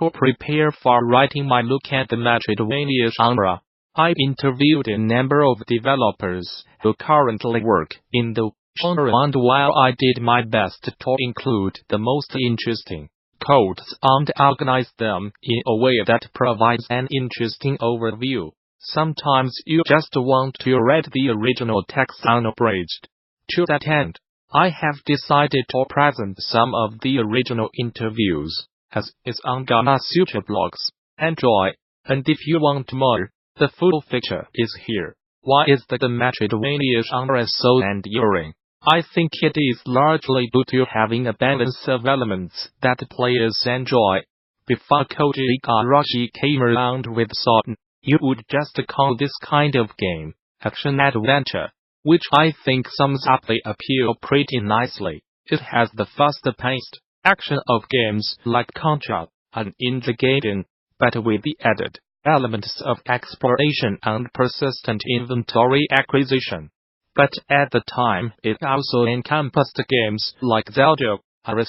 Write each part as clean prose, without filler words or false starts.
To prepare for writing my look at the Metroidvania genre, I interviewed a number of developers who currently work in the genre, and while I did my best to include the most interesting codes and organize them in a way that provides an interesting overview, sometimes you just want to read the original text unabridged. To that end, I have decided to present some of the original interviews, as is on Gamasutra blogs. Enjoy, and if you want more, the full picture is here. Why is the Metroidvania genre so enduring? I think it is largely due to having a balance of elements that players enjoy. Before Koji Igarashi came around with SotN, you would just call this kind of game action-adventure, which I think sums up the appeal pretty nicely. It has the fast-paced action of games like Contra and in the Gaiden, but with the added elements of exploration and persistent inventory acquisition. But at the time, it also encompassed games like Zelda, Parish.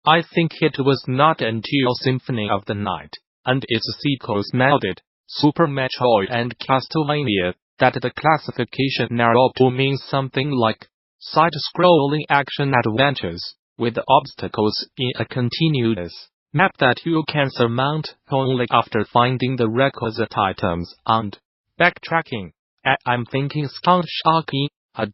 I think it was not until Symphony of the Night and its sequels melded, Super Metroid and Castlevania, that the classification narrowed to mean something like side-scrolling action-adventures, with obstacles in a continuous map that you can surmount only after finding the requisite items and backtracking. I'm thinking Sharkey,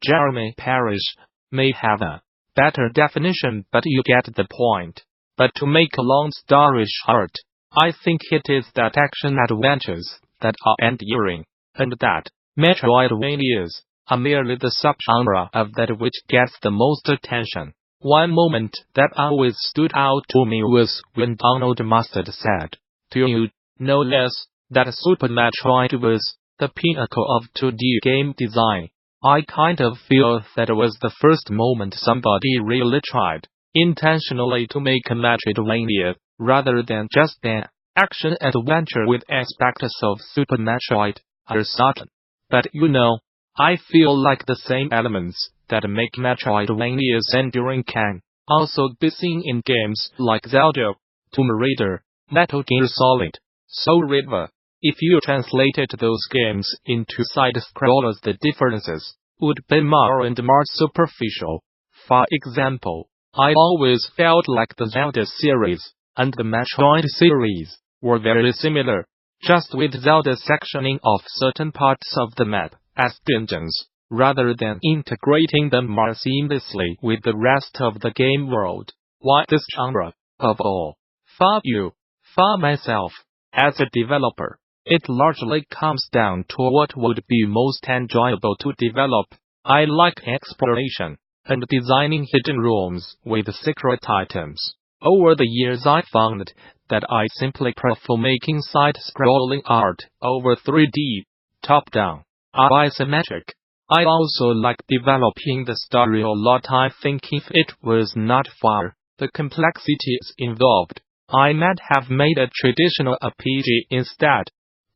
Jeremy Parish, may have a better definition, but you get the point. But to make a long story short, I think it is that action-adventures that are enduring, and that Metroidvanias are merely the subgenre of that which gets the most attention. One moment that always stood out to me was when Donald Mustard said, to you, no less, that Super Metroid was the pinnacle of 2D game design. I kind of feel that was the first moment somebody really tried intentionally to make a Metroidvania, rather than just an action-adventure with aspects of Super Metroid or SotN. But you know, I feel like the same elements that make Metroidvanias enduring can also be seen in games like Zelda, Tomb Raider, Metal Gear Solid, Reaver. If you translated those games into side-scrollers, the differences would be more and more superficial. For example, I always felt like the Zelda series and the Metroid series were very similar, just with Zelda sectioning off certain parts of the map as dungeons, rather than integrating them more seamlessly with the rest of the game world. Why this genre, of all? For myself, as a developer, it largely comes down to what would be most enjoyable to develop. I like exploration and designing hidden rooms with secret items. Over the years I found that I simply prefer making side-scrolling art over 3D, top-down, or isometric. I also like developing the story a lot. I think if it was not for the complexities involved, I might have made a traditional RPG instead.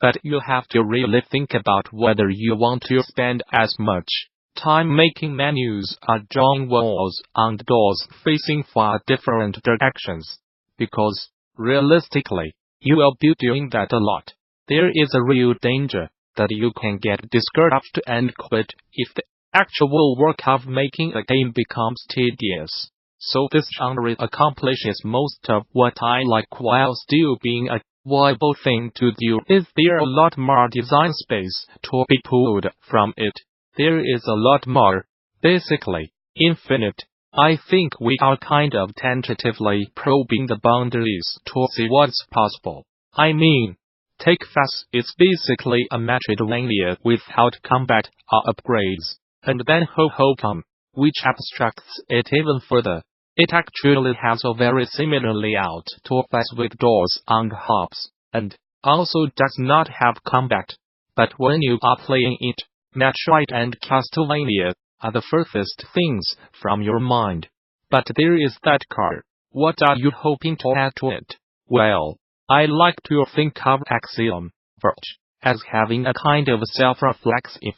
But you have to really think about whether you want to spend as much time making menus or drawing walls and doors facing far different directions. Because, realistically, you will be doing that a lot. There is a real danger that you can get discouraged and quit if the actual work of making a game becomes tedious. So this genre accomplishes most of what I like while still being a viable thing to do. Is there a lot more design space to be pulled from it? There is a lot more. Basically, infinite. I think we are kind of tentatively probing the boundaries to see what's possible. I mean, take Fast, it's basically a Metroidvania without combat or upgrades. And then Hohokum, which abstracts it even further. It actually has a very similar layout to Fast with doors and hops, and also does not have combat. But when you are playing it, Metroid and Castlevania are the furthest things from your mind. But there is that car. What are you hoping to add to it? Well, I like to think of Axiom Verge as having a kind of self-reflexive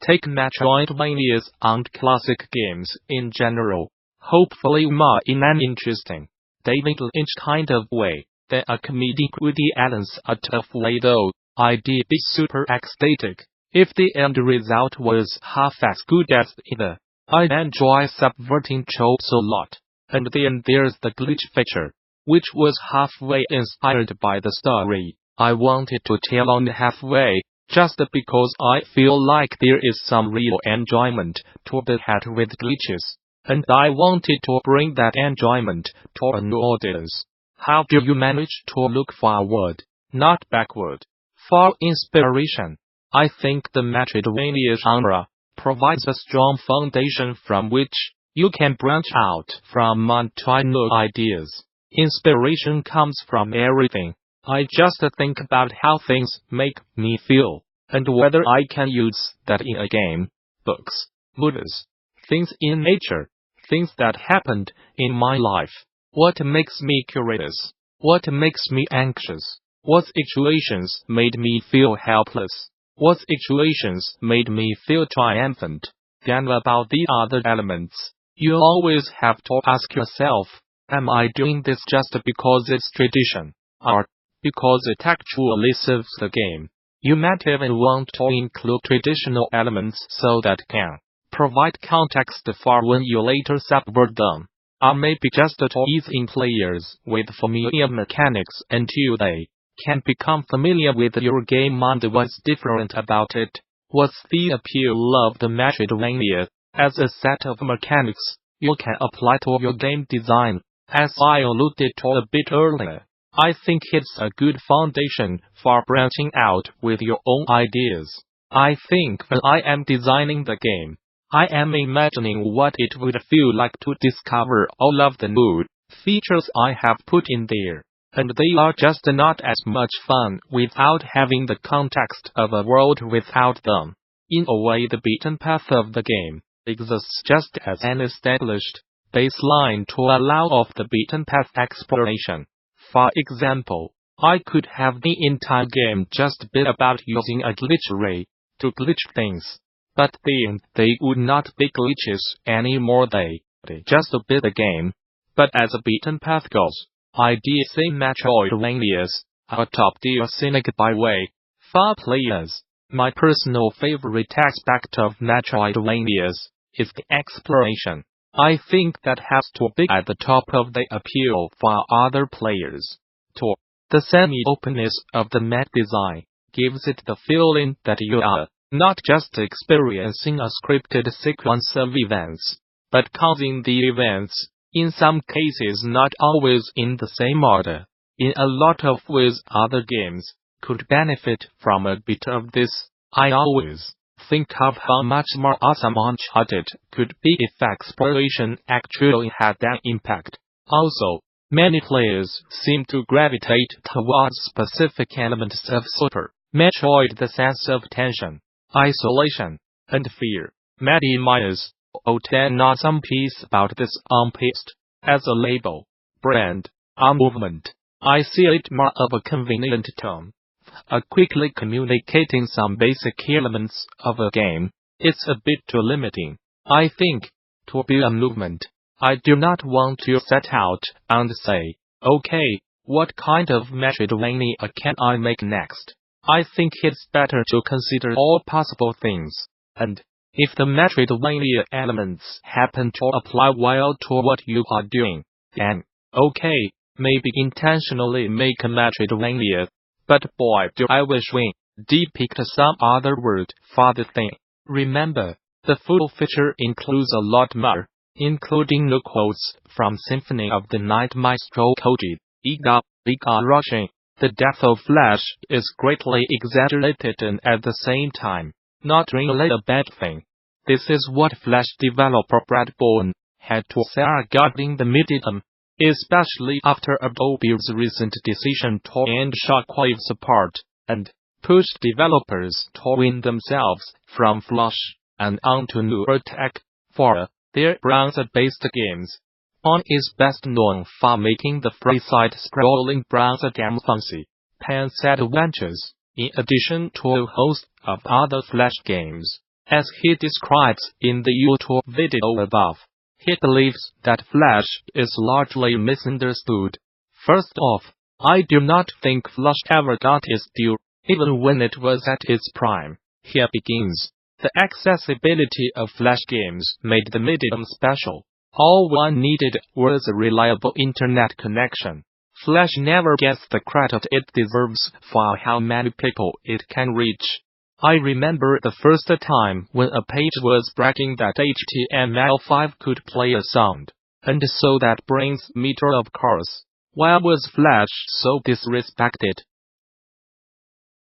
take Metroidvanias and classic games in general, hopefully more in an interesting David Lynch kind of way. than a comedic witty Alan's a tough way though. I'd be super ecstatic if the end result was half as good as either. I enjoy subverting tropes a lot. And then there's the glitch feature, which was halfway inspired by the story I wanted to tell on halfway, just because I feel like there is some real enjoyment to be had with glitches, and I wanted to bring that enjoyment to a new audience. How do you manage to look forward, not backward, for inspiration? I think the Metroidvania genre provides a strong foundation from which you can branch out from monotone new ideas. Inspiration comes from everything. I just think about how things make me feel, and whether I can use that in a game, books, movies, things in nature, things that happened in my life. What makes me curious? What makes me anxious? What situations made me feel helpless? What situations made me feel triumphant? Then about the other elements, you always have to ask yourself, am I doing this just because it's tradition, or because it actually serves the game? You might even want to include traditional elements so that can provide context for when you later subvert them, or maybe just to ease in players with familiar mechanics until they can become familiar with your game and what's different about it. What's the appeal of the Metroidvania? As a set of mechanics you can apply to your game design. As I alluded to a bit earlier, I think it's a good foundation for branching out with your own ideas. I think when I am designing the game, I am imagining what it would feel like to discover all of the new features I have put in there, and they are just not as much fun without having the context of a world without them. In a way, the beaten path of the game exists just as an established baseline to allow of the beaten path exploration. For example, I could have the entire game just be about using a glitch array to glitch things, but then they would not be glitches anymore, they just be the game. But as a beaten path goes, I did say Metroidvanias are top-tier scenic byway for players. My personal favorite aspect of Metroidvanias is the exploration. I think that has to be at the top of the appeal for other players. 2. The semi-openness of the map design gives it the feeling that you are not just experiencing a scripted sequence of events, but causing the events, in some cases not always in the same order. In a lot of ways other games could benefit from a bit of this. I always think of how much more awesome Uncharted could be if exploration actually had that impact. Also, many players seem to gravitate towards specific elements of Super Metroid: the sense of tension, isolation, and fear. Maddy Meyers wrote an awesome piece about this on Pissed. As a label, brand, or movement, I see it more of a convenient term. Quickly communicating some basic elements of a game, it's a bit too limiting. I think, to be a movement, I do not want to set out and say, okay, what kind of Metroidvania can I make next? I think it's better to consider all possible things, and if the Metroidvania elements happen to apply well to what you are doing, then, okay, maybe intentionally make a Metroidvania. But boy, do I wish we picked some other word for the thing. Remember, the full feature includes a lot more, including new quotes from Symphony of the Night maestro Koji Igarashi. The death of Flash is greatly exaggerated and at the same time, not really a bad thing. This is what Flash developer Borne had to say regarding the medium, especially after Adobe's recent decision to end Shockwave's support, and push developers to win themselves from Flash and onto newer tech for their browser-based games. Borne is best known for making the free side-scrolling browser game Fancy Pants Adventures, in addition to a host of other Flash games. As he describes in the YouTube video above, he believes that Flash is largely misunderstood. First off, I do not think Flash ever got its due, even when it was at its prime. Here begins. The accessibility of Flash games made the medium special. All one needed was a reliable internet connection. Flash never gets the credit it deserves for how many people it can reach. I remember the first time when a page was bragging that HTML5 could play a sound. And so that brings me to, of course. Why was Flash so disrespected?